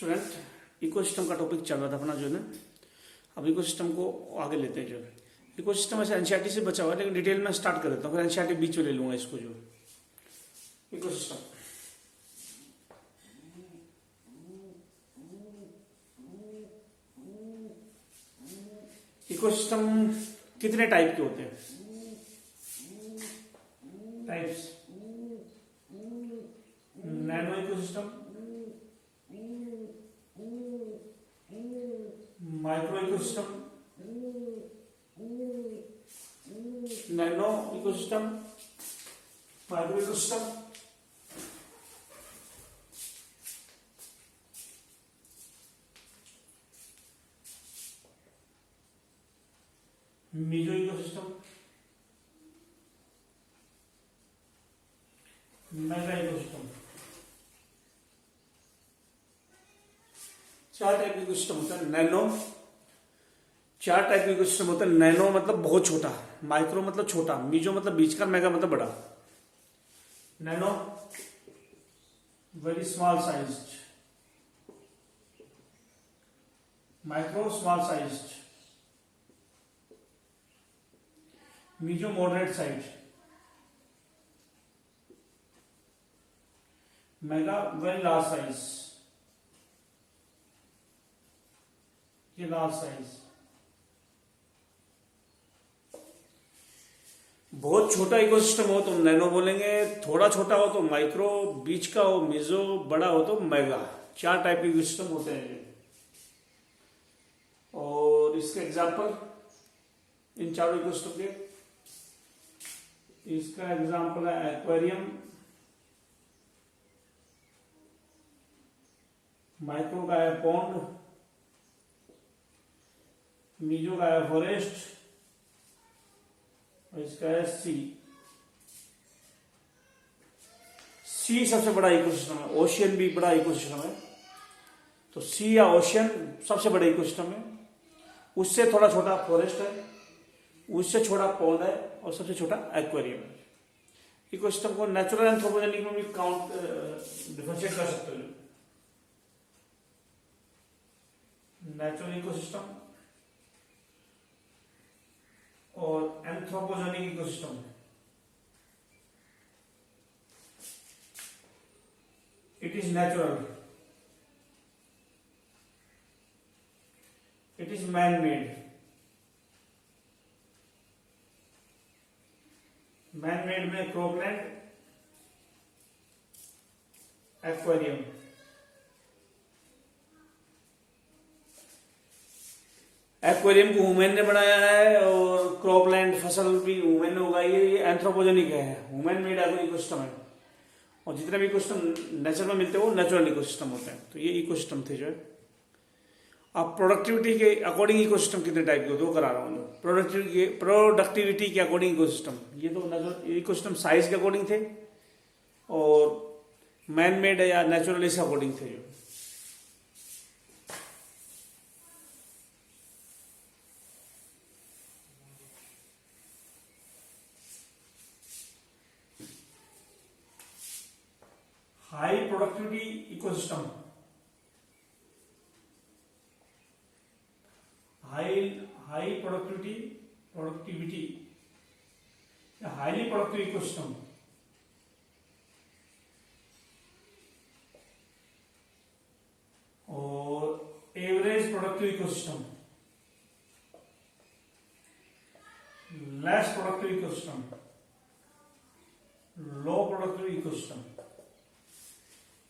Student ecosystem का topic चल रहा था अपना जो है। अब इकोसिस्टम को आगे लेते हैं। जो इकोसिस्टम ऐसे एनसीईआरटी से बचा हुआ है, लेकिन डिटेल में स्टार्ट कर देता हूँ, फिर एनसीईआरटी बीच में ले लूंगा इसको। जो इकोसिस्टम इकोसिस्टम कितने टाइप के होते हैं? Types: nano ecosystem, micro ecosystem, nano ecosystem, micro ecosystem, meso ecosystem, mega ecosystem. चार टाइप के इकोसिस्टम होता है। नैनो, चार टाइप के इकोसिस्टम होता है। नैनो मतलब बहुत छोटा, माइक्रो मतलब छोटा, मीजो मतलब बीच का, मेगा मतलब बड़ा। Nano very small sized, micro small sized, meso moderate size, mega very large size, ये लार्ज साइज। बहुत छोटा इकोसिस्टम हो तो नैनो बोलेंगे, थोड़ा छोटा हो तो माइक्रो, बीच का हो मीजो, बड़ा हो तो मेगा। चार टाइप के इकोसिस्टम होते हैं। और इसके एग्जांपल इन चारों इकोसिस्टम के, इसका एग्जांपल है एक्वेरियम, माइक्रो का है पॉन्ड, मीजो का है फॉरेस्ट, और इसका है सी। सी सबसे बड़ा इकोसिस्टम है। ओशियन भी बड़ा इकोसिस्टम है, तो सी या ओशियन सबसे बड़ा इकोसिस्टम है। उससे थोड़ा छोटा फॉरेस्ट है, उससे छोटा पॉन्ड है, और सबसे छोटा एक्वेरियम है। इकोसिस्टम को नेचुरल एंथ्रोपोजेनिक में भी काउंट डिफरेंशिएट कर सकते हो। नेचुरल इकोसिस्टम और anthropogenic ecosystem. It is natural, it is man made. Man made में क्रोकलैंड, एक्वेरियम। एक्वेरियम को ह्यूमन ने बनाया है, और क्रॉपलैंड फसल भी ह्यूमन ने उगाई है। ये एंथ्रोपोजेनिक है, ह्यूमन मेड इकोसिस्टम है। और जितने भी इकोसिस्टम नेचर में मिलते हैं वो नेचुरल इकोसिस्टम होते हैं। तो ये इकोसिस्टम थे जो है। अब प्रोडक्टिविटी के अकॉर्डिंग इकोसिस्टम कितने टाइप के होते हैं वो करा रहा हूँ। प्रोडक्टिविटी के अकॉर्डिंग इकोसिस्टम, ये तो नेचुरल इकोसिस्टम साइज के अकॉर्डिंग थे, और मैन मेड या नेचुरल इसके अकॉर्डिंग थे जो। High productivity ecosystem, high productivity highly productive ecosystem. और average productive ecosystem, less productive ecosystem, low productive ecosystem.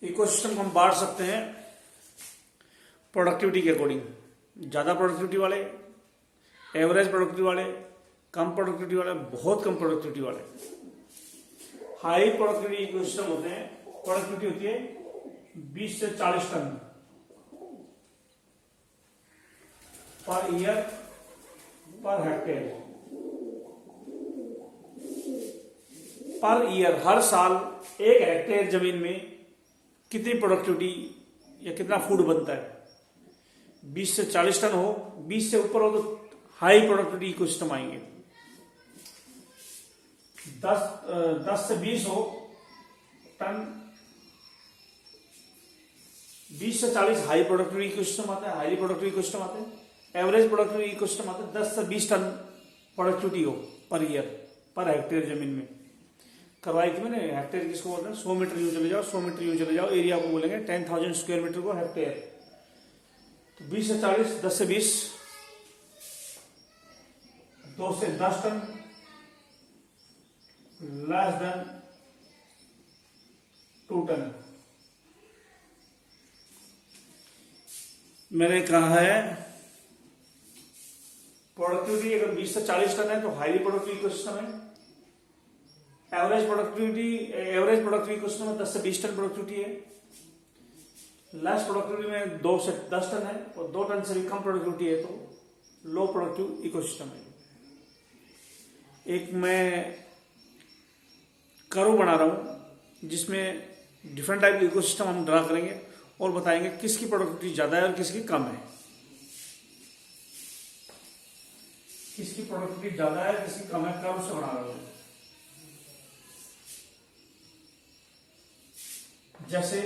Ecosystem को हम बांट सकते हैं प्रोडक्टिविटी के अकॉर्डिंग। ज्यादा प्रोडक्टिविटी वाले, एवरेज प्रोडक्टिविटी वाले, कम प्रोडक्टिविटी वाले, बहुत कम प्रोडक्टिविटी वाले। हाई प्रोडक्टिविटी इकोसिस्टम होते हैं, प्रोडक्टिविटी होती है 20 से 40 ton per year per hectare. Per year, हर साल एक हेक्टेयर जमीन में कितनी प्रोडक्टिविटी या कितना फूड बनता है? 20 से 40 टन हो, 20 से ऊपर हो तो हाई प्रोडक्टिविटी इकोसिस्टम आएंगे। 10 से 20 हो टन, 20 से 40 हाई प्रोडक्टिविटी इकोसिस्टम आता है, हाईली प्रोडक्टिव इकोसिस्टम आते हैं। एवरेज प्रोडक्टिविटी इकोसिस्टम आता है 10 से 20 टन प्रोडक्टिविटी हो पर ईयर पर हेक्टेयर जमीन में। करवाई थी मैंने, हेक्टेयर किसको बोल रहे हैं, 100 मीटर यूं चले जाओ, 100 मीटर यूं चले जाओ, एरिया को बोलेंगे 10,000 स्क्वायर मीटर को हेक्टेयर। तो 20 से 40, 10 से 20, 2 से 10 टन, लेस देन 2 टन। मैंने कहा है प्रोडक्टिविटी अगर 20 से 40 टन है तो हाईली प्रोडक्टिव इकोसिस्टम है। एवरेज प्रोडक्टिविटी इकोसिस्टम में 10 से 20 टन प्रोडक्टिविटी है। लेस प्रोडक्टिविटी में 2 से 10 टन है, और 2 टन से भी कम प्रोडक्टिविटी है तो लो प्रोडक्टिव इकोसिस्टम है। एक मैं कर्व बना रहा हूं जिसमें डिफरेंट टाइप के इकोसिस्टम हम ड्रा करेंगे और बताएंगे किसकी प्रोडक्टिविटी ज्यादा है और किसकी कम है, किसकी प्रोडक्टिविटी ज्यादा है किसकी कम है, कर्व से बना रहा हूं। जैसे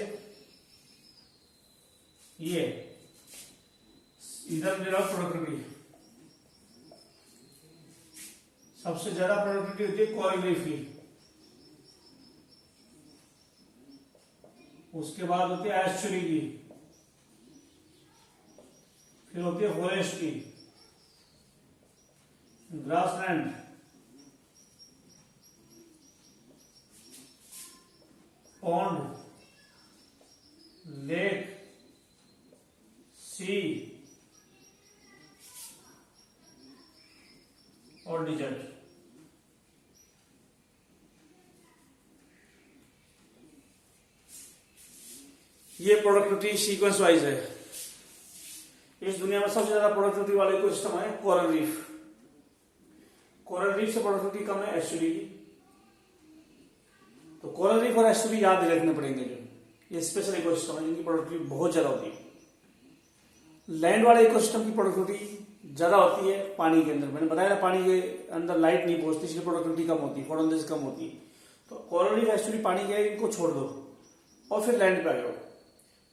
ये इधर दे रहा हूं प्रोडक्टिविटी, सबसे ज्यादा प्रोडक्टिविटी होती है कोरल रीफ की, उसके बाद होती है एस्चुरी की, फिर होती है फॉरेस्ट की, ग्रासलैंड, पॉन्ड, लेक, सी और डिजर्ट। ये प्रोडक्टिविटी सीक्वेंस वाइज है। इस दुनिया में सबसे ज्यादा प्रोडक्टिविटी वाला इकोसिस्टम है कोरल रीफ। कोरल रीफ से प्रोडक्टिविटी कम है एस्चुरी की। तो कोरल रीफ और एस्चुरी याद रखने पड़ेंगे, जो ये स्पेशल इकोसिस्टम है जिनकी प्रोडक्टिविटी बहुत ज्यादा होती है। लैंड वाले इकोसिस्टम की प्रोडक्टिविटी ज्यादा होती है पानी के अंदर। मैंने बताया था पानी के अंदर लाइट नहीं पहुंचती, इसलिए प्रोडक्टिविटी कम होती है, फोटोसिंथेसिस कम होती है। तो कोरल रीफ एस्चुरी पानी के इनको छोड़ दो और फिर लैंड पे आ जाओ।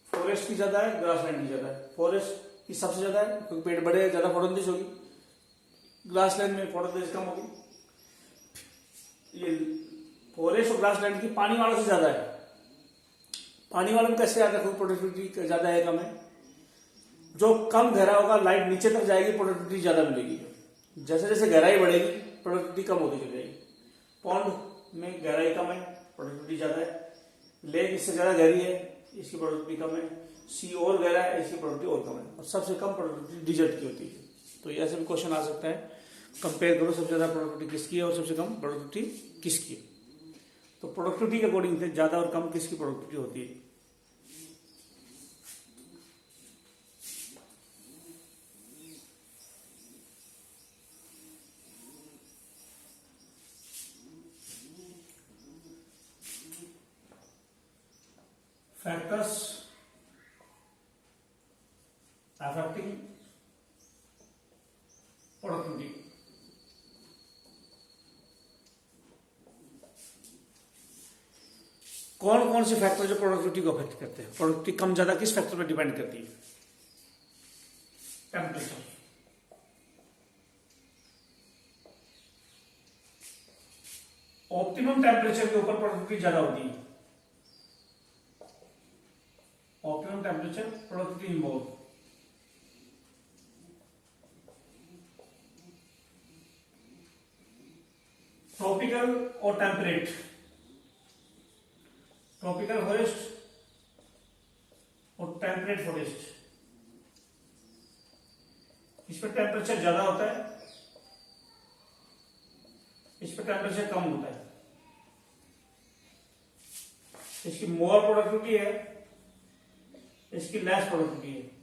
फॉरेस्ट की ज्यादा है, ग्रासलैंड की ज्यादा है। फॉरेस्ट की सबसे ज्यादा है क्योंकि पेड़ बड़े, ज्यादा फोटोसिंथेसिस होगी। ग्रासलैंड में फोटोसिंथेसिस कम होगी। ये फॉरेस्ट और ग्रासलैंड की पानी वालों से ज्यादा है। पानी वालों में कैसे याद रखो प्रोडक्टिविटी ज्यादा है कम है? जो कम गहरा होगा लाइट नीचे तक जाएगी, प्रोडक्टिविटी ज्यादा मिलेगी। जैसे जैसे गहराई बढ़ेगी प्रोडक्टिविटी कम होती चली जाएगी। पॉन्ड में गहराई कम है, प्रोडक्टिविटी ज्यादा है। लेक इससे ज्यादा गहरी है, इसकी प्रोडक्टिविटी कम है। सी और गहरा है, इसकी प्रोडक्टिविटी और कम है। और सबसे कम प्रोडक्टिविटी डिजर्ट की होती है। तो ये ऐसे भी क्वेश्चन आ सकता है, कंपेयर करो सबसे ज्यादा प्रोडक्टिविटी किसकी है और सबसे कम प्रोडक्टिविटी किसकी है। तो प्रोडक्टिविटी के अकॉर्डिंग से ज्यादा और कम किसकी प्रोडक्टिविटी होती है। Factors affecting productivity. कौन कौन से फैक्टर जो प्रोडक्टिविटी को अफेक्ट करते हैं? प्रोडक्टिविटी कम ज्यादा किस फैक्टर पर डिपेंड करती है? टेम्परेचर। ऑप्टिमम टेम्परेचर के ऊपर प्रोडक्टिविटी ज्यादा होती है। Optimum temperature productivity involve. Tropical और टेम्परेट। ट्रॉपिकल फॉरेस्ट और टेम्परेट फॉरेस्ट, इस पर टेम्परेचर ज्यादा होता है, इस पर टेम्परेचर कम होता है। इसकी मोर प्रोडक्टिविटी है, इसकी लेस प्रोडक्टिविटी है।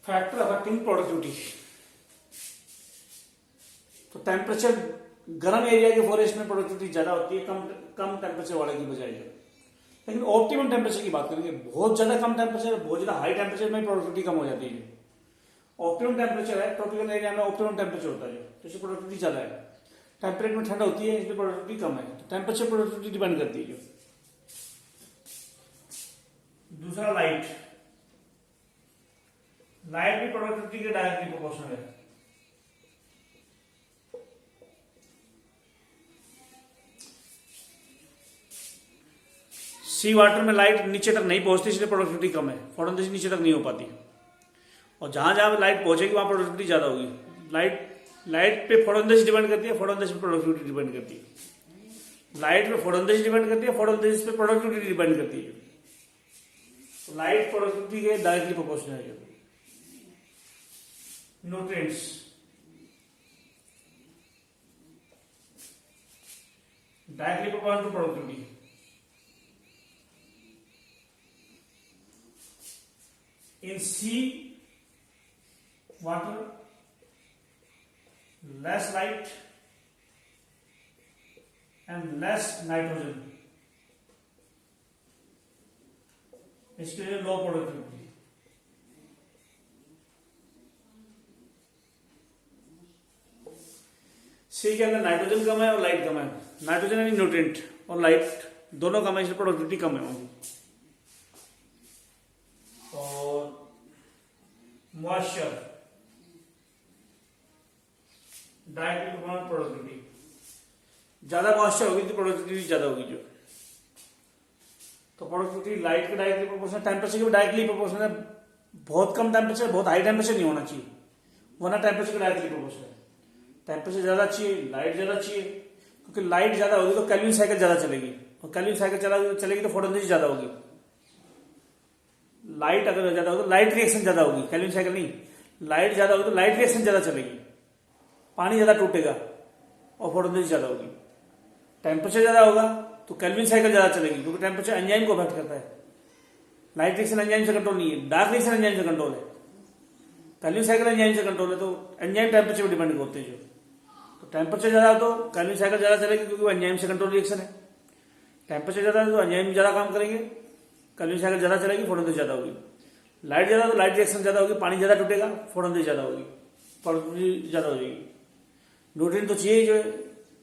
Factor affecting productivity. तो टेम्परेचर गर्म एरिया के फॉरेस्ट में प्रोडक्टिविटी ज्यादा होती है कम टेम्परेचर वाले की बजाय। लेकिन ऑप्टिमम टेम्परेचर की बात करेंगे, बहुत ज्यादा कम टेम्परेचर, बहुत ज्यादा हाई टेम्परेचर में प्रोडक्टिविटी कम हो जाती है। ऑप्टिमम टेम्परेचर है, ट्रॉपिकल एरिया में ऑप्टिमम टेम्परेचर होता है, तो इससे प्रोडक्टिविटी ज्यादा है। टेम्परेट में ठंड होती है, इसलिए प्रोडक्टिविटी कम है। तो टेम्परेचर प्रोडक्टिविटी डिपेंड करती है। दूसरा लाइट, लाइट भी प्रोडक्टिविटी के डायरेक्टली प्रोपोर्शनल है। सी वाटर में लाइट नीचे तक नहीं पहुंचती, इसलिए प्रोडक्टिविटी कम है, फोटोसिंथेसिस नीचे तक नहीं हो पाती। और जहां जहां लाइट पहुंचेगी वहां प्रोडक्टिविटी ज्यादा होगी। लाइट पे फोटोसिंथेसिस डिपेंड करती है, फोटोसिंथेसिस पे प्रोडक्टिविटी डिपेंड करती है। लाइट पे फोटोसिंथेसिस डिपेंड करती है, फोटोसिंथेसिस पे प्रोडक्टिविटी डिपेंड करती है। तो लाइट प्रोडक्टिविटी के डायरेक्टली प्रोपोर्शनल है। Nutrients, directly proportional to productivity. In sea water, less light and less nitrogen, इसके लिए लो प्रोडक्टिविटी। सी के अंदर नाइट्रोजन कम है और लाइट कम है। नाइट्रोजन यानी न्यूट्रिएंट और लाइट दोनों कम है, इसलिए प्रोडक्टिविटी कम है होगी। Moisture, directly productivity. ज्यादा मॉइस्चर होगी तो प्रोडक्टिविटी ज्यादा होगी जो। तो प्रोडक्टिविटी लाइट के डायरेक्टली प्रोपोर्शनल, टेम्परेचर के भी डायरेक्टली प्रोपोर्शनल है। बहुत कम टेम्परेचर, बहुत हाई टेम्परेचर नहीं होना चाहिए, वरना टेम्परेचर के डायरेक्टली प्रोपोर्शनल है। टेम्परेचर ज्यादा चाहिए, लाइट ज्यादा चाहिए, क्योंकि लाइट ज्यादा होगी तो केल्विन साइकिल ज्यादा चलेगी, और केल्विन साइकिल चलेगी तो फोटोसिंथेसिस ज्यादा होगी। लाइट अगर ज्यादा होगी तो लाइट रिएक्शन ज्यादा होगी, केल्विन साइकिल नहीं। लाइट ज्यादा होगी तो लाइट रिएक्शन ज्यादा चलेगी, पानी ज्यादा टूटेगा और फोटोसिंथेसिस ज्यादा होगी। टेम्परेचर ज्यादा होगा तो केल्विन साइकिल ज्यादा चलेगी, क्योंकि टेम्परेचर एंजाइम को अफेक्ट करता है। लाइट रिएक्शन एंजाइम से कंट्रोल नहीं है, डार्क रिएक्शन एंजाइम से कंट्रोल है। केल्विन साइकिल एंजाइम से कंट्रोल है, तो एंजाइम टेम्परेचर पर डिपेंड होते हैं जो। तो टेम्परेचर ज्यादा हो तो केल्विन साइकिल ज्यादा चलेगी, क्योंकि वो एंजाइम से कंट्रोल रिएक्शन है। टेम्परेचर ज्यादा है तो एंजाइम ज्यादा काम करेंगे, केल्विन साइकिल ज्यादा चलेगी, फोटोसिंथेसिस ज्यादा होगी। लाइट ज्यादा तो लाइट रिएक्शन ज्यादा होगी, पानी ज्यादा टूटेगा, फोटोसिंथेसिस ज्यादा होगी, प्रोडक्टिविटी ज्यादा हो जाएगी। न्यूट्रिएंट तो चाहिए जो है,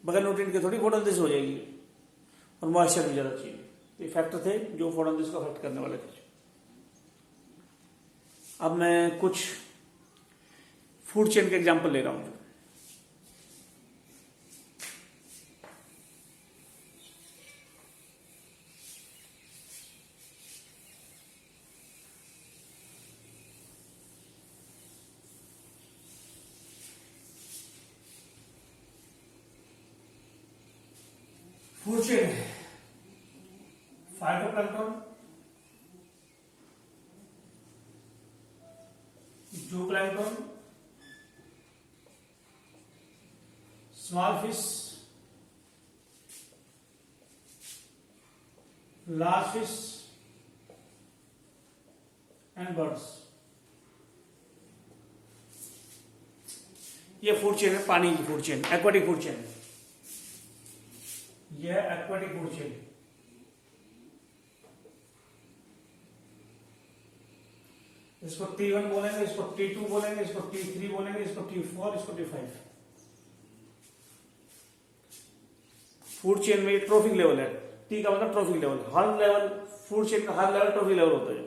बगैर न्यूट्रिएंट के थोड़ी फोटोसिंथेसिस हो जाएगी। और मॉइस्चर भी ज्यादा चाहिए। ये फैक्टर थे जो फोटोसिंथेसिस को अफेक्ट करने वाले थे। अब मैं कुछ फूड चेन के एग्जाम्पल ले रहा हूं। फूड चेन है phytoplankton, जूप्लैंक्टन, small fish, large fish and birds. ये फूड चेन है, पानी की food chain, aquatic food chain. यह एक्वाटिक फूड चेन। इसको T1 बोलेंगे, इसको T2 बोलेंगे, इसको T3 बोलेंगे, इसको T4, इसको T5। फूड चेन में ट्रॉफिक लेवल है। टी का मतलब ट्रॉफिक लेवल। हर लेवल फूड चेन का हर लेवल ट्रॉफिक लेवल होता है।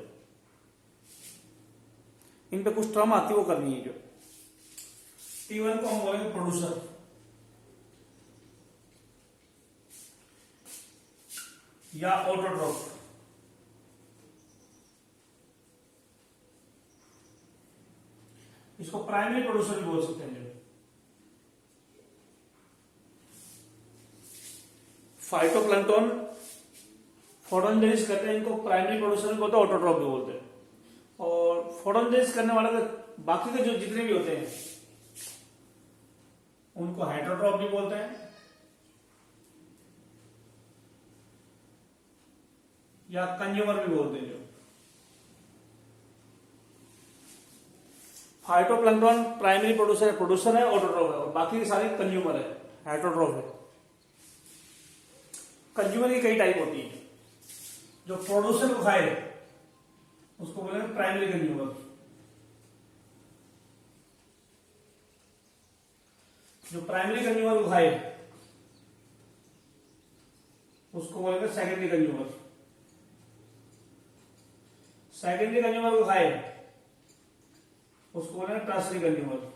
इन पे कुछ टर्म आती है वो करनी है जो। T1 को हम बोलेंगे प्रोड्यूसर, या ऑटोट्रॉफ। इसको प्राइमरी प्रोड्यूसर भी बोल सकते हैं। फाइटोप्लैंक्टन फोटोसिंथेसिस करते हैं, इनको प्राइमरी प्रोड्यूसर भी बोलते हैं, ऑटोट्रॉफ भी बोलते हैं। और फोटोसिंथेसिस करने वाले बाकी के जो जितने भी होते हैं उनको हेटेरोट्रॉफ भी बोलते हैं, या कंज्यूमर भी बोलते हैं। जो फाइटोप्लैंक्टन प्राइमरी प्रोड्यूसर है, ऑटोट्रॉफ है, और बाकी सारे कंज्यूमर है, हेटेरोट्रॉफ है। कंज्यूमर की कई टाइप होती है। जो प्रोड्यूसर को खाए उसको बोलेंगे प्राइमरी कंज्यूमर, जो प्राइमरी कंज्यूमर को खाए उसको बोलेंगे सेकेंडरी कंज्यूमर। सेकेंडरी कंज्यूमर को खाए उसको बोलेंगे टर्सरी कंज्यूमर।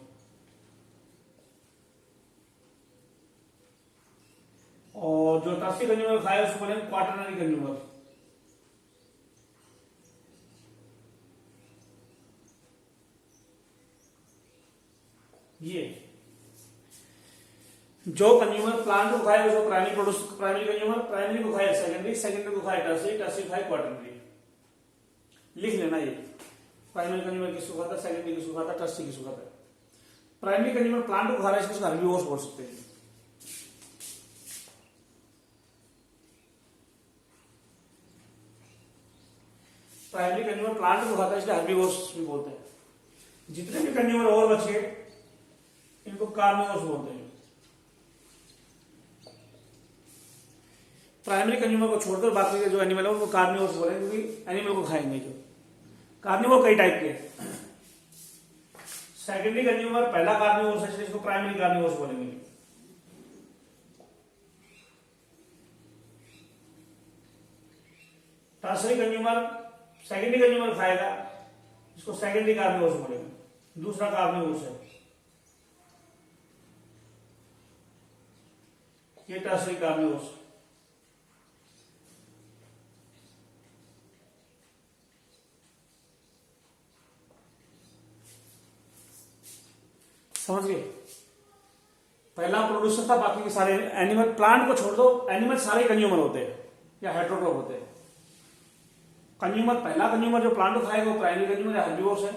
और जो टर्सरी कंज्यूमर खाए उसको बोलेंगे क्वाटरनरी कंज्यूमर। ये जो कंज्यूमर प्लांट को खाए उसको प्राइमरी कंज्यूमर, प्राइमरी को खाए सेकेंडरी, सेकेंडरी को खाए टर्सरी, टर्सरी खाए क्वाटरनरी। लिख लेना ये प्राइमरी कंज्यूमर किसको खाता है, सेकेंडरी किसको खाता है, टर्सरी किसको खाता है। प्राइमरी कंज्यूमर प्लांट को खा रहा है इसको हर्बीवोर्स बोल सकते हैं। प्राइमरी कंज्यूमर प्लांट को खाता है इसलिए हर्बीवोर्स भी बोलते हैं। जितने भी कंज्यूमर और बचे इनको कार्निवोर्स बोलते हैं। प्राइमरी कंज्यूमर को छोड़कर बाकी के जो एनिमल है उनको कार्निवोर्स बोलेंगे क्योंकि एनिमल को खाएंगे। जो कार्निवोर कई टाइप के। सेकेंडरी कंज्यूमर पहला कार्निवोर्स है इसलिए इसको प्राइमरी कार्निवोर्स बोलेंगे। टर्सरी कंज्यूमर सेकेंडरी कंज्यूमर खाएगा इसको सेकेंडरी कार्निवोर्स बोलेंगे। दूसरा कार्निवोर्स है ये टर्सरी कार्निवोर्स। समझ गए? पहला प्रोड्यूसर था, बाकी के सारे एनिमल, प्लांट को छोड़ दो, एनिमल सारे कंज्यूमर होते हैं या हेटेरोट्रोफ होते हैं। कंज्यूमर पहला कंज्यूमर जो प्लांट को खाएगा वो प्राइमरी कंज्यूमर या हर्बीवोर्स है,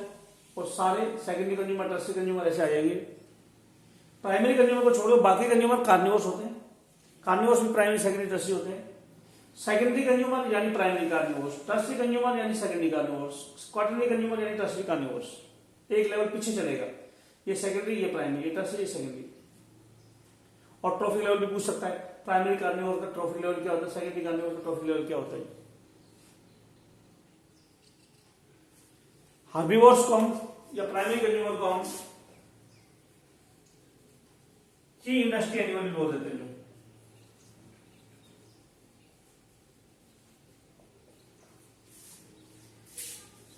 और सारे सेकेंडरी कंज्यूमर, टर्सरी कंज्यूमर ऐसे आ जाएंगे। प्राइमरी कंज्यूमर को छोड़ो बाकी कंज्यूमर कार्निवोर्स होते हैं। कार्निवोर्स भी प्राइमरी, सेकेंडरी, टर्सरी होते हैं। सेकेंडरी कंज्यूमर यानी प्राइमरी कार्निवोर्स, टर्सरी कंज्यूमर यानी सेकेंडरी कार्निवोर्स, क्वाटरनरी कंज्यूमर यानी टर्सरी कार्निवोर्स। एक लेवल पीछे चलेगा, ये सेकेंडरी, ये प्राइमरी, ये टर्सरी, ये सेकेंडरी। और ट्रॉफी लेवल भी पूछ सकता है, प्राइमरी कार्निवोर का ट्रॉफी लेवल क्या होता है, सेकेंडरी कार्निवोर का ट्रॉफी लेवल क्या होता है। हर्बीवोर्स को हम या प्राइमरी कंज्यूमर को हम की इंडस्ट्री एनिमल भी बोल देते हैं।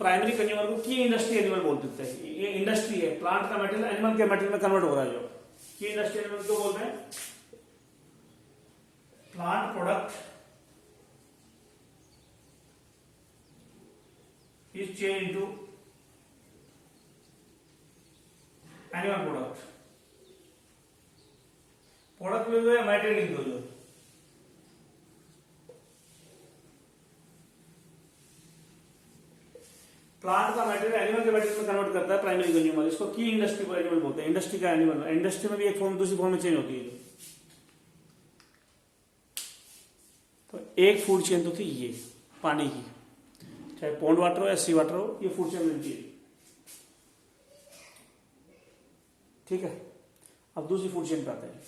प्राइमरी कंज्यूमर को की इंडस्ट्री एनिमल बोल देते हैं। ये इंडस्ट्री है, प्लांट का मेटेरियल एनिमल के मेटेरियल में कन्वर्ट हो रहा है। जो की इंडस्ट्री एनिमल क्यों बोलते हैं? Plant product is change into animal product. Product में जो है मेटेरियल लिख दो। जो प्लांट का मेटेरियल एनिमल के मेटेरियल में कन्वर्ट करता है प्राइमरी कंज्यूमर, इसको की इंडस्ट्री पर एनिमल बोलते हैं। इंडस्ट्री का एनिमल, इंडस्ट्री में भी एक फॉर्म दूसरी फॉर्म में चेंज होती है। तो एक फूड चेन तो थी ये पानी की, चाहे पॉन्ड वाटर हो या सी वाटर हो, ये फूड चेन मिलती है। ठीक है, अब दूसरी फूड चेन पे आते हैं।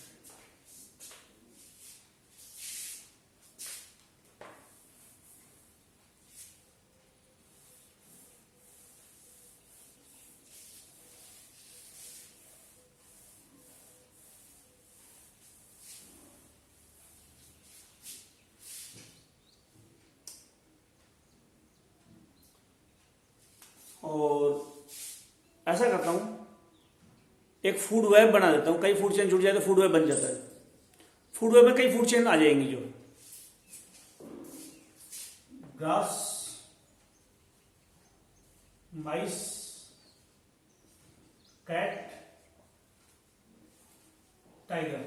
और ऐसा करता हूं, एक फूड वेब बना देता हूं। कई फूड चेन जुड़ जाए तो फूड वेब बन जाता है। फूड वेब में कई फूड चेन आ जाएंगी। जो ग्रास, माइस, कैट, टाइगर,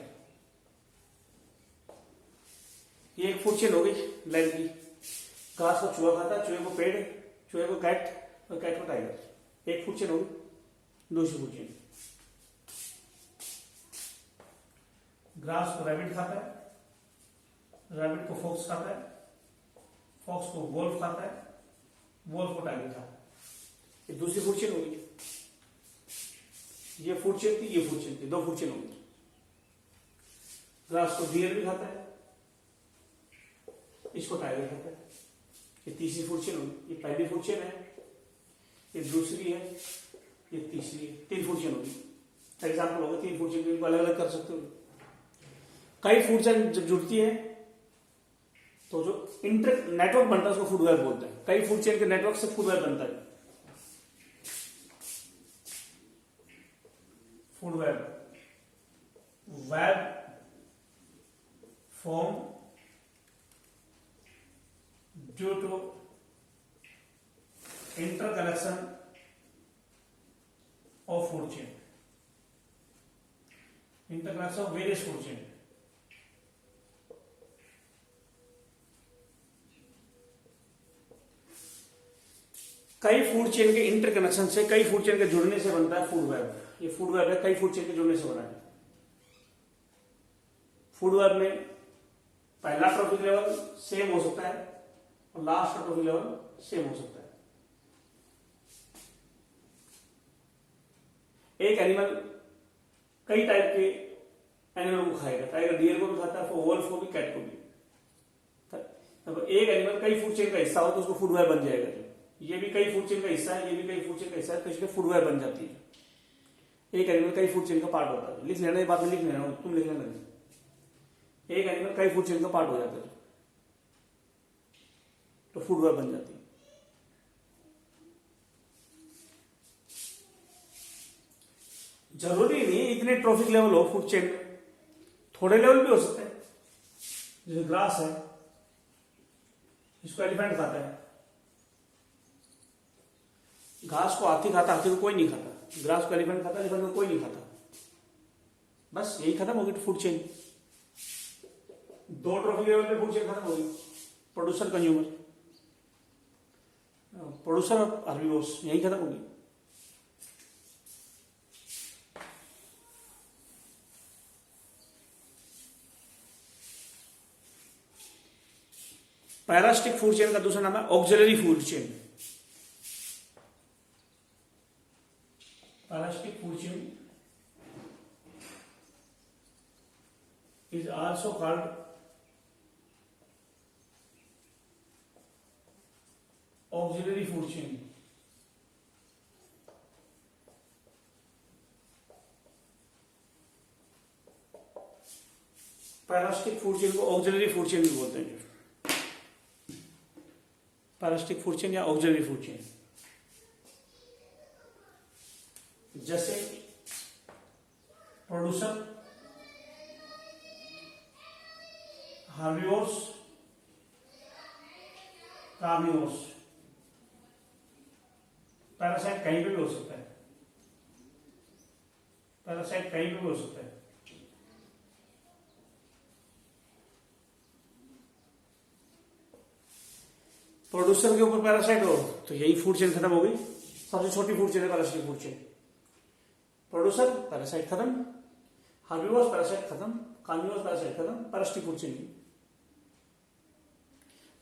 ये एक फूड चेन हो गई लैंड की। घास को चूहा खाता है, चूहे को पेड़, चूहे को कैट और कैट को टाइगर। एक फूड चेन हो गई। दूसरी फूड चेन, ग्रास को रैबिट खाता है, रैबिट को फॉक्स खाता है, फॉक्स को वोल्फ खाता है, वोल्फ को टाइगर खाता है। ये दूसरी फूड चेन होगी। ये फूड चेन थी, ये फूड चेन थी, दो फूड चेन होगी। ग्रास को डियर भी खाता है, इसको टाइगर खाता है। ये तीसरी फूड चेन होगी। ये पहली फूड चेन है, ये दूसरी है, ये तीसरी है। तीन फूड चेन होगी। एग्जाम्पल होगा 3 फूड चेन, इनको अलग अलग कर सकते हो। कई फूड चेन जब जुड़ती है तो जो इंटर नेटवर्क बनता है उसको फूड वेब बोलते हैं। कई फूड चेन के नेटवर्क से फूड वेब बनता है। Food web form due to interconnection of food chain, interconnection of various food chain। कई फूड चेन के इंटरकनेक्शन से, कई फूड चेन के जुड़ने से बनता है फूड वेब। ये फूड वेब है, कई फूड चेन के जुड़ने से बना है। फूड वेब में पहला ट्रॉफिक लेवल सेम हो सकता है और लास्ट का ट्रॉफिक लेवल सेम हो सकता है। एक एनिमल कई टाइप के एनिमल को खाएगा, टाइगर डियर को भी खाता है, वोल्फ को भी, कैट को भी। तब एक एनिमल कई फूड चेन का हिस्सा हो तो उसको फूड वेब बन जाएगा। ये भी कई फूड चेन का हिस्सा है, ये भी कई फूड चेन का हिस्सा है, तो इसलिए फूड वेब बन जाती है। एक एनिमल कई फूड चेन का पार्ट होता है। लिख लेना, ये बात में लिख लेना, तुम लिख लेना। एक एनिमल कई फूड चेन का पार्ट हो जाता है तो फूड वेब बन जाती है। जरूरी नहीं इतने ट्रॉफिक लेवल हो फूड चेन में, थोड़े लेवल भी हो सकते हैं। जैसे ग्रास है, इसको एलिफेंट खाता है। घास को हाथी खाता, हाथी को कोई नहीं खाता। ग्रास को एलिफेंट खाता, एलिफेंट को कोई नहीं खाता। बस यही खत्म हो गई फूड चेन। 2 ट्रॉफिक लेवल पे फूड चेन खत्म हो गई। प्रोड्यूसर, कंज्यूमर, प्रोड्यूसर और हर्बीवोर्स, यही खत्म हो गई। पैरासिटिक फूड चेन का दूसरा नाम है auxiliary food chain. Parasitic food chain is also called auxiliary food chain। Parasitic food chain को ऑक्सिलरी फूड चेन भी बोलते हैं। पैरासिटिक फूड चेन या ऑक्सिलरी फूड चेन, जैसे प्रोड्यूसर, हार्बिवोर्स, कार्निवोर्स। पैरासाइट कहीं पे भी हो सकता है। पैरासाइट कहीं पे भी हो सकता है। प्रोड्यूसर के ऊपर पैरासाइट हो तो यही फूड चेन खत्म हो गई। सबसे छोटी फूड चेन है parasitic food chain. Producer, parasite खत्म। हार्बिवोर्स, पैरासाइट खत्म। कार्निवोर्स, पैरासाइट खत्म। Parasitic food chain.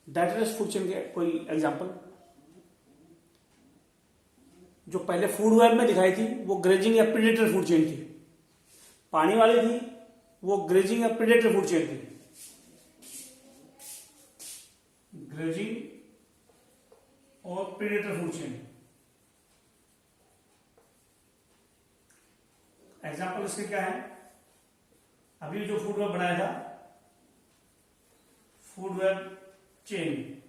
Detritus food chain के कोई एग्जांपल जो पहले फूड वेब में दिखाई थी वो ग्रेजिंग या प्रेडेटर फूड चेन थी। पानी वाली थी वो ग्रेजिंग या प्रेडेटर फूड चेन थी। ग्रेजिंग और प्रेडेटर फूड चेन। एग्जांपल इसके क्या है? अभी जो फूड वेब बनाया था, food web chain,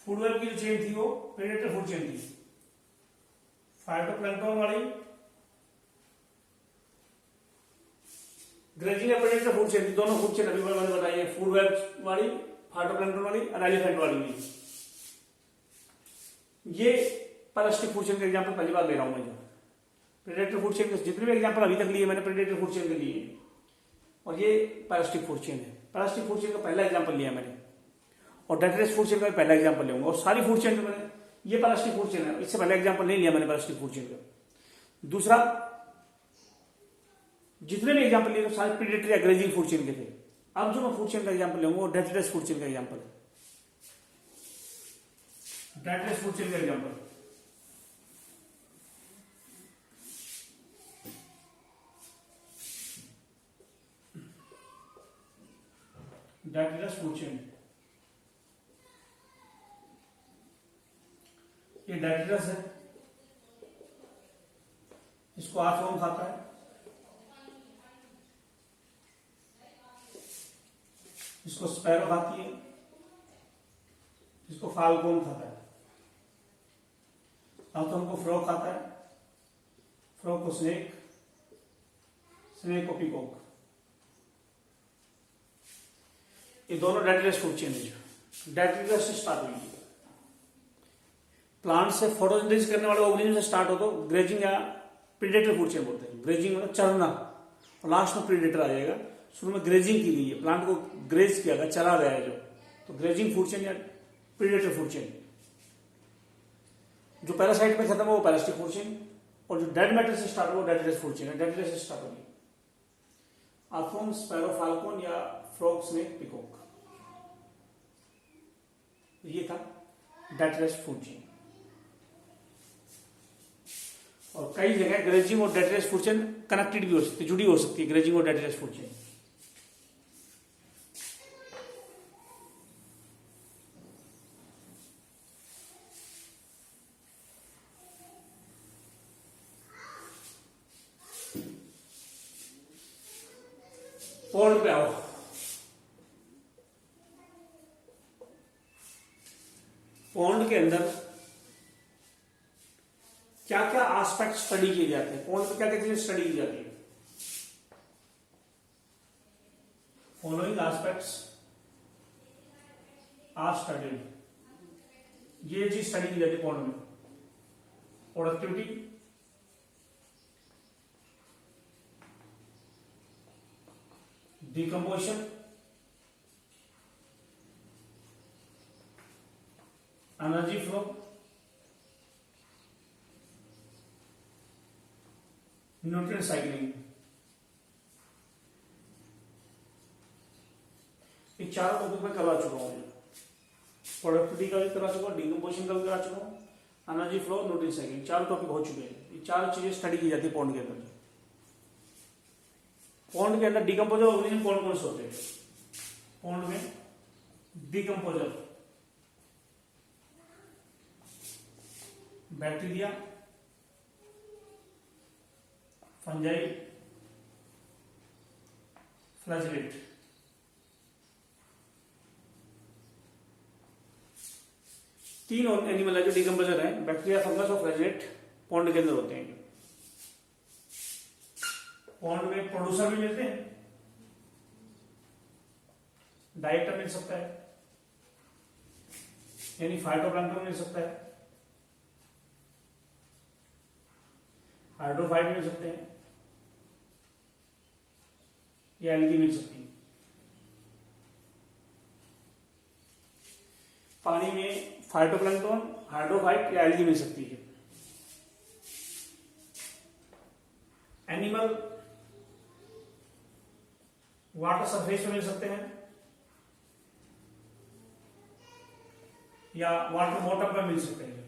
food web की जो चेन थी वो प्रेडेटर फूड चेन थी। फाइटोप्लैंक्टन वाली ग्रेजिंग या प्रेडेटर फूड चेन थी। दोनों फूड चेन अभी मैंने बताई है, फूड वेब वाली, फाइटोप्लैंक्टन वाली और एलिफेंट वाली भी। ये पैरासिटिक फूड चेन का एग्जांपल पहली बार ले रहा हूं मैं। प्रेडेटर फूड चेन के जितने भी एग्जांपल अभी तक लिए मैंने प्रेडेटर फूड चेन के लिए, और ये पैरासिटिक फूड चेन है। पैरासिटिक फूड चेन का पहला एग्जांपल लिया मैंने, और डाइटेरियस फूड चेन का पहला एग्जांपल लूंगा। और सारी फूड चेन मैंने, ये पैरासिटिक फूड चेन है, इससे पहले एग्जांपल नहीं लिया मैंने पैरासिटिक फूड चेन का। दूसरा, जितने भी एग्जांपल लिए सारे प्रेडेटर या ग्रेजिंग फूड चेन के थे। अब जो मैं फूड चेन का एग्जांपल लूंगा वो डाइटेरियस फूड चेन का एग्जांपल है। डाइटेरियस फूड चेन का एग्जांपल, डाइटेरियस फूड चेन। ये डाइटेरियस है, इसको आर्थ्रोन खाता है। इसको स्पैरो खाती है, इसको फाल्कोन खाता है। अब तो हमको फ्रॉग खाता है, फ्रॉग को स्नेक, स्नेक को पीकॉक। ये दोनों डाइटिलस फूड चेन है। डाइटिलस से स्टार्ट हुई, प्लांट से फोटोसिंथेसिस करने वाले ऑर्गेनिज्म से स्टार्ट हो तो ग्रेजिंग या प्रीडेटर फूड चेन बोलते हैं। ग्रेजिंग मतलब चरना, और लास्ट में प्रीडेटर आ जाएगा। शुरू में ग्रेजिंग की गई है, प्लांट को ग्रेज किया गया, चला गया है जो, तो ग्रेजिंग फूड चेन या प्रीडेटर फूड चेन। जो पैरासाइट में खत्म हो वो पैरासिटिक फूड चेन, और जो डेड मैटर से स्टार्ट हो वो डाइटिलस फूड चेन है। डाइटिलस से स्टार्ट होगी आर्थ्रोन, स्पैरो, फाल्कोन या फ्रॉग, स्नेक, पीकॉक। ये था डाइटिलस फूड चेन। और कई जगह ग्रेजिंग और डाइटिलस फूड चेन कनेक्टेड भी हो सकती है, जुड़ी हो सकती है ग्रेजिंग और डाइटिलस फूड चेन। पॉन्ड पे आओ। पॉन्ड के अंदर क्या क्या एस्पेक्ट स्टडी किए जाते हैं, पॉन्ड में क्या क्या चीजें स्टडी की जाती है? Following aspects are studied. ये चीज स्टडी की जाती है पॉन्ड में। Productivity, decomposition, energy flow, nutrient cycling. ये चार टॉपिक में करवा चुका हूं। प्रोडक्टिविटी का भी करा चुका हूं, डिकम्पोजिशन का भी करा चुका हूं, एनर्जी फ्लो, न्यूट्रिएंट साइक्लिंग, चार टॉपिक हो चुके हैं। ये चार चीजें स्टडी की जाती है पॉन्ड के अंदर। पॉन्ड के अंदर डिकम्पोजर ऑर्गेनिज्म कौन कौन से होते हैं? पॉन्ड में डिकम्पोजर बैक्टीरिया, फंजाई, फ्लैजेलेट। तीन एनिमल है जो डिकम्पोजर है, बैक्टीरिया, फंगस और फ्लैजेलेट पॉन्ड के अंदर होते हैं। पॉन्ड में प्रोड्यूसर भी मिलते हैं, डाइरेक्टर मिल सकता है, यानी फाइटोप्लैंक्टन मिल सकता है, हाइड्रोफाइट मिल सकते हैं, या एल्गी मिल सकती है। पानी में फाइटोप्लैंक्टन, हाइड्रोफाइट या एल्गी मिल सकती है। एनिमल वाटर सरफेस में मिल सकते हैं या वाटर बॉटम पर मिल सकते हैं।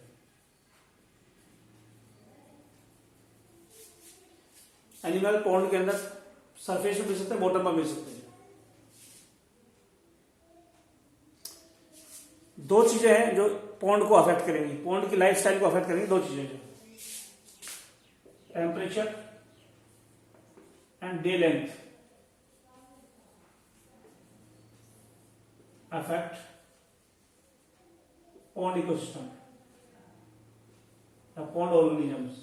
एनिमल पॉन्ड के अंदर सरफेस में मिल सकते हैं, बॉटम पर मिल सकते हैं। दो चीजें हैं जो पॉन्ड को अफेक्ट करेंगी, पॉन्ड की लाइफस्टाइल को अफेक्ट करेंगी। दो चीजें जो temperature and day length affect pond ecosystem या पॉन्ड ऑर्गेनिजम्स।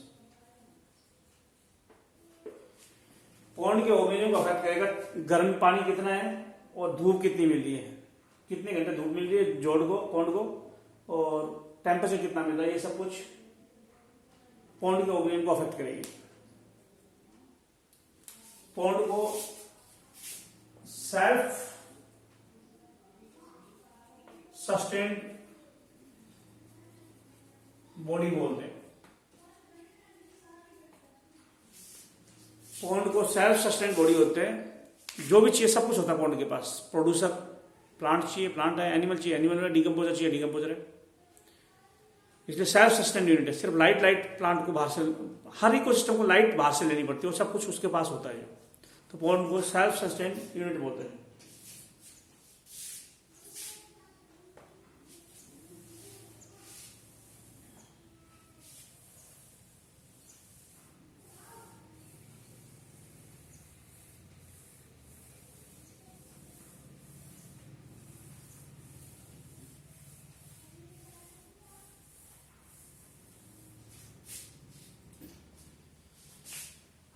पॉन्ड के ऑर्गेनिज्म को अफेक्ट करेगा गर्म पानी कितना है और धूप कितनी मिल रही है, कितने घंटे धूप मिल रही है जोड़ को, पॉन्ड को, और टेम्परेचर कितना मिल रहा है। ये सब कुछ पॉन्ड के ऑर्गेनिज्म को अफेक्ट करेगी। पॉन्ड को सेल्फ सस्टेन्ड बॉडी बोलते हैं। पॉन्ड को सेल्फ सस्टेन्ड बॉडी होते हैं। जो भी चाहिए सब कुछ होता है पॉन्ड के पास। प्रोड्यूसर प्लांट चाहिए, प्लांट है, एनिमल चाहिए, एनिमल है, डिकम्पोजर चाहिए, डिकम्पोजर है। इसलिए सेल्फ सस्टेन्ड यूनिट है। सिर्फ लाइट प्लांट को बाहर से, हर इकोसिस्टम को लाइट बाहर से लेनी पड़ती है, वो सब कुछ उसके पास होता है। तो पॉन्ड को सेल्फ सस्टेन्ड यूनिट बोलते हैं।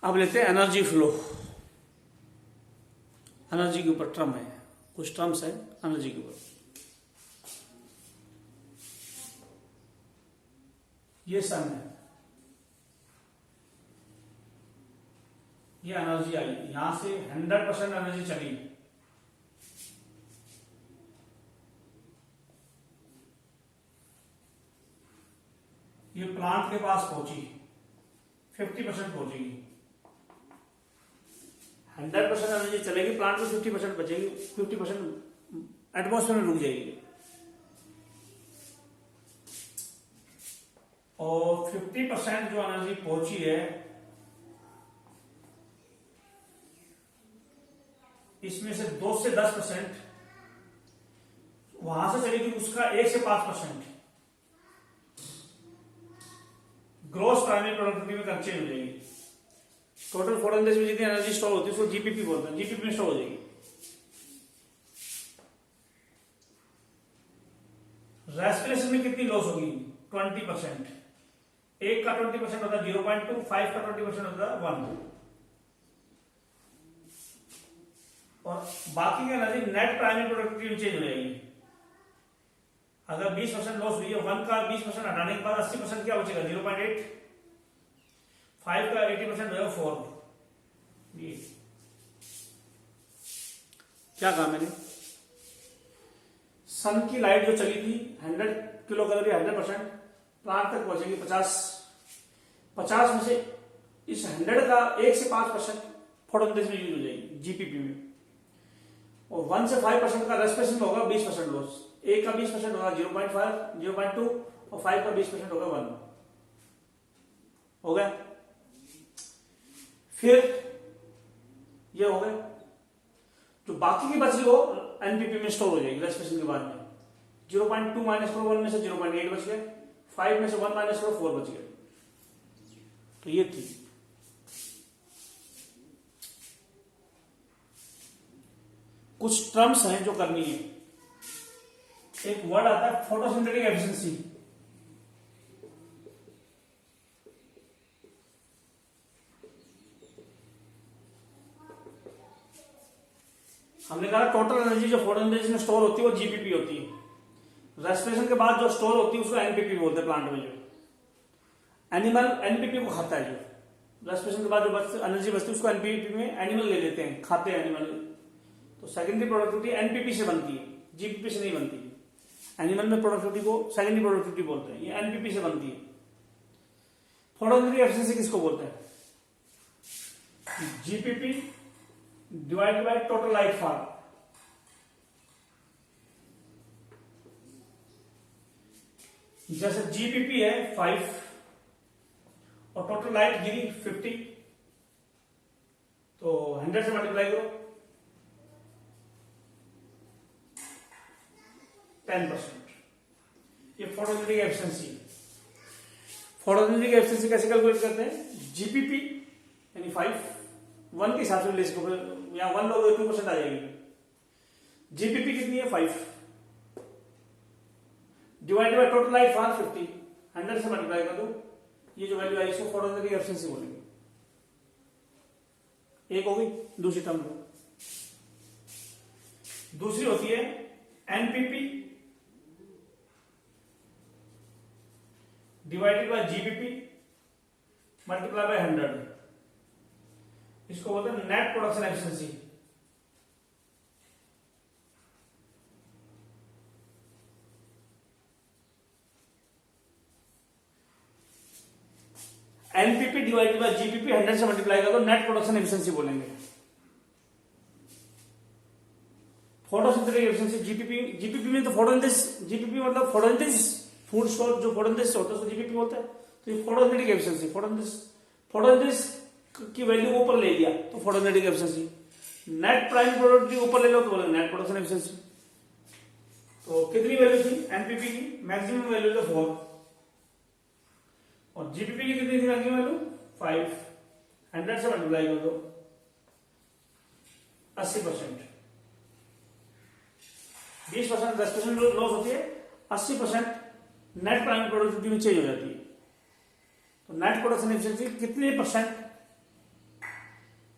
अब लेते हैं एनर्जी फ्लो। एनर्जी के ऊपर टर्म है, कुछ टर्म्स है एनर्जी के ऊपर। ये सन है, ये एनर्जी आई, यहां से 100% एनर्जी चली, ये प्लांट के पास पहुंची, 50% पहुंचेगी। 100% एनर्जी चलेगी, प्लांट में 50% बचेगी, 50% एटमॉस्फेयर में रुक जाएगी। और 50% जो एनर्जी पहुंची है, इसमें से 2 से 10% वहां से चलेगी, उसका 1 से 5% ग्रोस प्राइमरी प्रोडक्टिविटी में चेंज हो जाएगी। टोटल फॉरेन देश में जितनी एनर्जी स्टोर होती है उसको जीपीपी बोलते हैं, जीपीपी में स्टोर हो जाएगी। रेस्पिरेशन में कितनी लॉस होगी? 20%। एक का 20% होता है 0.2, 5 का 20% होता है 1, और बाकी की एनर्जी नेट प्राइमरी प्रोडक्टिविटी में चेंज हो जाएगी। अगर 20% लॉस हुई है, 1 का 20% हटाने के बाद 80% क्या बचेगा? 0.8, 5 का 80% हो जाएगा 4। ये क्या कहा मैंने? सन की लाइट जो चली थी 100 किलो कैलोरी, 100% प्लांट तक पहुंचेगी 50 में से इस 100 का 1 से 5% फोटोसिंथेसिस में यूज हो जाएगी जीपीपी में, और 1 से 5% का रेस्पिरेशन में होगा 20% लॉस। 1 का 20% होगा 0.5, 0.2, और 5 का 20% होगा 1। हो गया? फिर ये हो गया, जो बाकी की बची वो एनपीपी में स्टोर हो जाएगी रेस्पिरेशन के बाद में। 0.2 माइनस करो 1 में से 0.8 बच गया, 5 में से 1 माइनस करो 4 बच गया। तो ये थी। कुछ टर्म्स हैं जो करनी है। एक वर्ड आता है फोटोसिंथेटिक एफिशिएंसी। हमने कहा टोटल एनर्जी जो फोटोसिंथेसिस में स्टोर होती है वो जीपीपी होती है। रेस्पिरेशन के बाद जो स्टोर होती है उसको एनपीपी बोलते हैं प्लांट में। जो एनिमल एनपीपी को खाता है, जो रेस्पिरेशन के बाद जो एनर्जी बचती है उसको एनपीपी में एनिमल ले लेते हैं, खाते हैं एनिमल। तो सेकेंडरी प्रोडक्टिविटी एनपीपी से बनती है, जीपीपी से नहीं बनती। एनिमल में प्रोडक्टिविटी को सेकेंडरी प्रोडक्टिविटी बोलते हैं, ये एनपीपी से बनती है। फोटोसिंथेटिक एफिशिएंसी किसको बोलते हैं? GPP divided by total light form. जैसे जीपीपी है 5 और टोटल लाइट गिरी 50, तो 100 से मल्टीप्लाई करो 10%। ये फोटोसिंथेटिक एफिशिएंसी। फोटोसिंथेटिक एफिशिएंसी कैसे कैलकुलेट करते हैं? जीपीपी यानी 5, 1 के हिसाब से ले इसको, यहां 1 लोग 2% आ जाएगी। जीपीपी कितनी है? 5 divided by total light for 50, 100 से मल्टीप्लाई कर दो, ये जो वैल्यू आई इसको फोटोसिंथेटिक एफिशिएंसी बोलेंगे। एक हो गई। दूसरी टर्म लो, दूसरी होती है NPP divided by GPP multiply by 100। इसको बोलते हैं net production efficiency. NPP divided by GPP 100 से मल्टीप्लाई कर दो, नेट प्रोडक्शन एफिशिएंसी बोलेंगे। फोटोसिंथेटिक एफिशिएंसी जीपीपी में तो फोटोसिंथेसिस, जीपीपी मतलब फोटोसिंथेसिस, फूड स्टोर जो फोटोसिंथेसिस होता है उसको जीपीपी बोलते हैं। तो ये फोटोसिंथेटिक एफिशिएंसी, फोटोसिंथेसिस की वैल्यू को ऊपर ले लिया तो photosynthetic efficiency. Net primary productivity ऊपर ले लो तो बोलेंगे नेट प्रोडक्शन एफिशिएंसी। तो कितनी वैल्यू थी एनपीपी की? मैक्सिमम वैल्यू तो 4, और जीपीपी की कितनी थी मैक्सिमम वैल्यू? 5। 100 से मल्टीप्लाई कर दो 80%। 20% रेस्पिरेशन लॉस होती है, 80% नेट प्राइमरी प्रोडक्टिविटी में चेंज हो जाती है। तो नेट प्रोडक्शन एफिशिएंसी कितने percent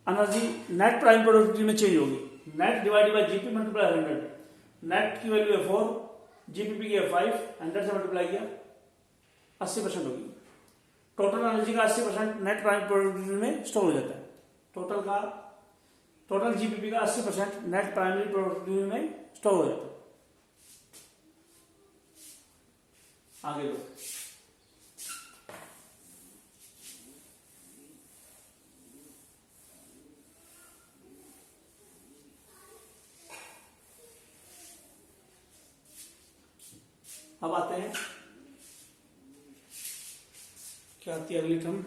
energy net prime productivity में चेंज होगी। Net divided by GP multiply 100। Net की वैल्यू है 4, जीपीपी की है 5, 100 से मल्टीप्लाई किया 80% होगी। टोटल एनर्जी का 80% नेट प्राइम प्रोडक्टिविटी में स्टोर हो जाता है। टोटल जीपीपी का 80% नेट प्राइमरी प्रोडक्टिविटी में स्टोर हो जाता है। आगे लो, अब आते हैं क्या आती है अगली term,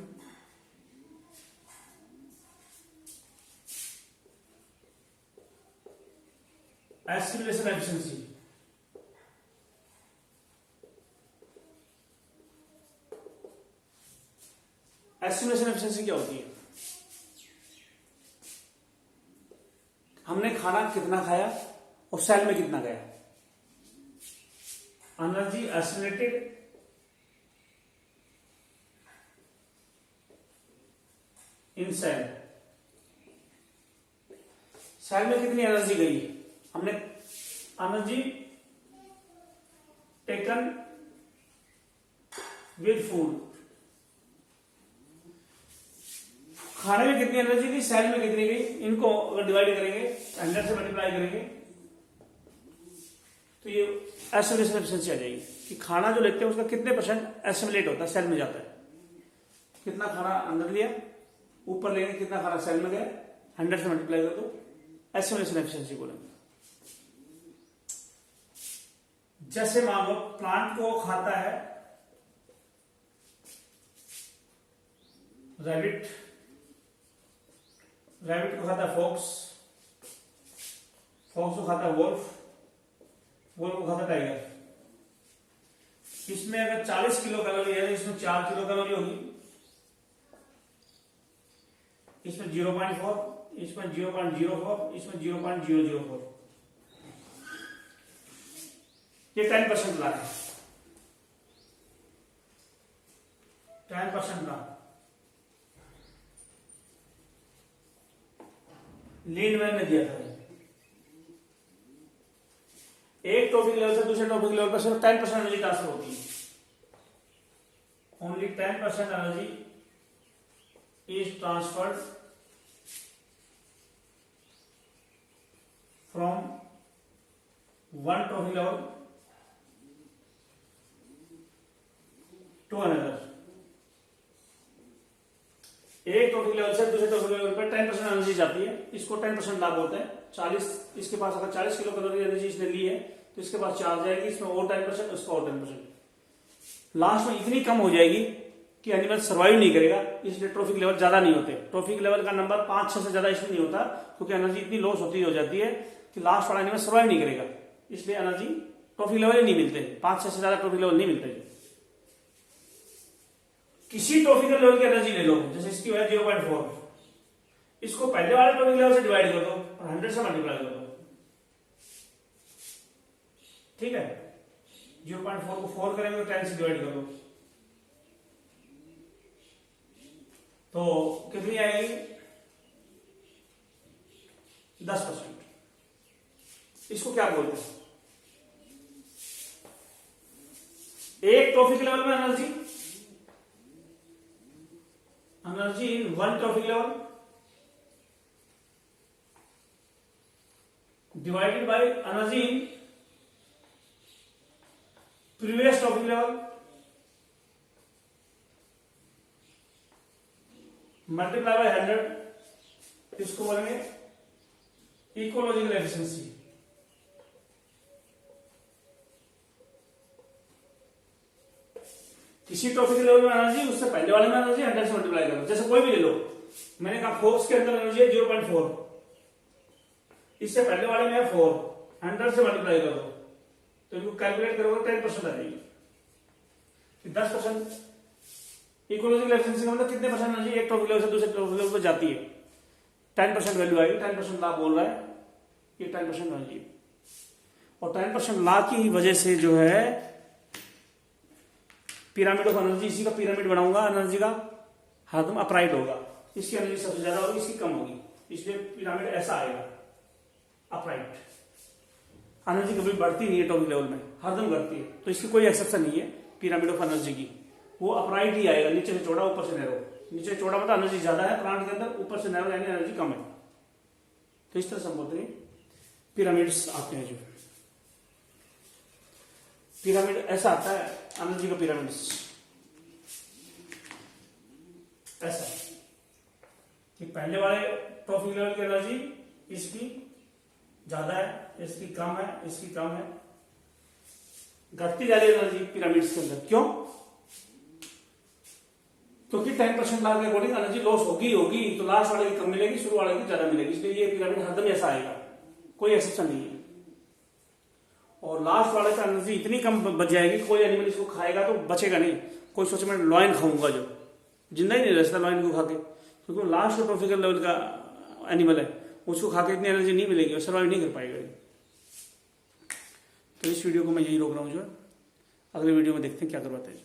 assimilation efficiency. Assimilation efficiency क्या होती है? हमने खाना कितना खाया और सेल में कितना गया। एनर्जी एसिमुलेटेड इन सेल। सेल में कितनी एनर्जी गई? हमने एनर्जी टेकन विद फूड। खाने में कितनी एनर्जी थी, सेल में कितनी गई, इनको अगर डिवाइड करेंगे 100 से मल्टीप्लाई करेंगे तो ये एसिमुलेशन एफिशिएंसी आ जाएगी कि खाना जो लेते हैं उसका कितने % एसिमुलेट होता है, सेल में जाता है। कितना खाना अंदर लिया, ऊपर लेंगे कितना खाना सेल में गया, 100 से मल्टीप्लाई कर दो, एसिमुलेशन एफिशिएंसी बोलेंगे। जैसे मान लो प्लांट को खाता है रैबिट, रैबिट को खाता है फॉक्स, फॉक्स को खाता है वोल्फ, वोल्फ को खाता है टाइगर। इसमें अगर 40 किलो कैलोरी है तो इसमें 4 किलो कैलोरी होगी, इसमें 0.4, इसमें 0.04, इसमें 0.004। ये 10% ला है, 10% ला लीड मैन ने दिया था। एक टॉपिक लेवल से दूसरे टॉपिक लेवल पर सिर्फ 10% एनर्जी ट्रांसफर होती है। Only 10% energy is transferred from one topic level to another. एक टॉपिक लेवल से दूसरे टॉपिक लेवल पर 10% एनर्जी जाती है, इसको 10% लाभ होता है। 40, इसके पास अगर 40 किलो कैलोरी एनर्जी इसने ली है तो इसके पास 4 जाएगी, इसमें और 10%, उसका और 10%। लास्ट में इतनी कम हो जाएगी कि एनिमल सर्वाइव नहीं करेगा, इसलिए ट्रॉफिक लेवल ज्यादा नहीं होते। ट्रॉफिक लेवल का नंबर 5-6 से ज्यादा इसमें नहीं होता क्योंकि एनर्जी इतनी लॉस होती हो जाती है कि लास्ट वाला एनिमल सर्वाइव नहीं करेगा, इसलिए एनर्जी ट्रॉफिक लेवल ही नहीं मिलते, 5-6 से ज्यादा ट्रॉफिक लेवल नहीं मिलते। किसी ट्रॉफिक लेवल की एनर्जी ले लो, जैसे इसकी है 0.4, इसको पहले वाले ट्रॉफिक लेवल से डिवाइड कर दो और 100 से मल्टीप्लाई कर दो, ठीक है। 0.4 को 4 करेंगे तो 10 से डिवाइड कर दो तो कितनी आएगी? 10%। इसको क्या बोलते हैं? एक ट्रॉफिक लेवल में energy in one trophic level divided by energy in previous trophic level multiply by 100, इसको बोलेंगे इकोलॉजिकल एफिशिएंसी। किसी टॉपिक लेवल में एनर्जी उससे पहले वाले में एनर्जी 100 से मल्टीप्लाई करो। जैसे कोई भी ले लो, मैंने कहा फोर्स के अंदर एनर्जी है 0.4, इससे पहले वाले में है 4, 100 से मल्टीप्लाई करो तो इनको कैलकुलेट करोगे 10% आ जाएगी। 10% इकोलॉजिकल एफिशिएंसी का मतलब कितने परसेंट एनर्जी एक टॉपिक लेवल से दूसरे टॉपिक लेवल पर जाती है। 10% वैल्यू आएगी, 10% लाभ बोल रहा है, ये 10% एनर्जी। और 10% लाभ की वजह से जो है पिरामिड ऑफ एनर्जी, इसी का पिरामिड बनाऊंगा एनर्जी का, हरदम अपराइट होगा। इसकी एनर्जी सबसे ज्यादा होगी, इसकी कम होगी। इसलिए पिरामिड ऐसा आएगा, अपराइट। एनर्जी कभी बढ़ती नहीं है टॉपिक लेवल में, हरदम घटती है, तो इसकी कोई एक्सेप्शन नहीं है पिरामिड ऑफ एनर्जी की। वो अपराइट ही आएगा, नीचे से चौड़ा ऊपर से नैरो। नीचे चौड़ा मतलब एनर्जी ज्यादा है प्लांट के अंदर, ऊपर से नैरो यानी एनर्जी कम है। तो इस तरह से हम बोलते हैं पिरामिड्स आते हैं। जो पिरामिड ऐसा आता है, एनर्जी का पिरामिड्स ऐसा कि पहले वाले टॉपिक लेवल की एनर्जी इसकी ज्यादा है, इसकी कम है, इसकी कम है, घटती जा रही एनर्जी पिरामिड्स के अंदर। क्यों? क्योंकि 10% लाभ के अकॉर्डिंग एनर्जी लॉस होगी तो लास्ट वाले की कम मिलेगी, शुरू वाले की ज्यादा मिलेगी, इसलिए ये पिरामिड हरदम ऐसा आएगा, कोई एक्सेप्शन नहीं है। और लास्ट वाले का एनर्जी इतनी कम बच जाएगी, कोई एनिमल इसको खाएगा तो बचेगा नहीं। कोई सोचे मैं लॉयन खाऊंगा, जो जिंदा ही नहीं रह सकता लॉयन को खा के, क्योंकि लास्ट ट्रॉपिकल लेवल का एनिमल है, उसको खा के इतनी एनर्जी नहीं मिलेगी और सर्वाइव नहीं कर पाएगा। तो इस वीडियो को मैं यही रोक रहा हूँ, जो अगले वीडियो में देखते हैं क्या करवाते हैं।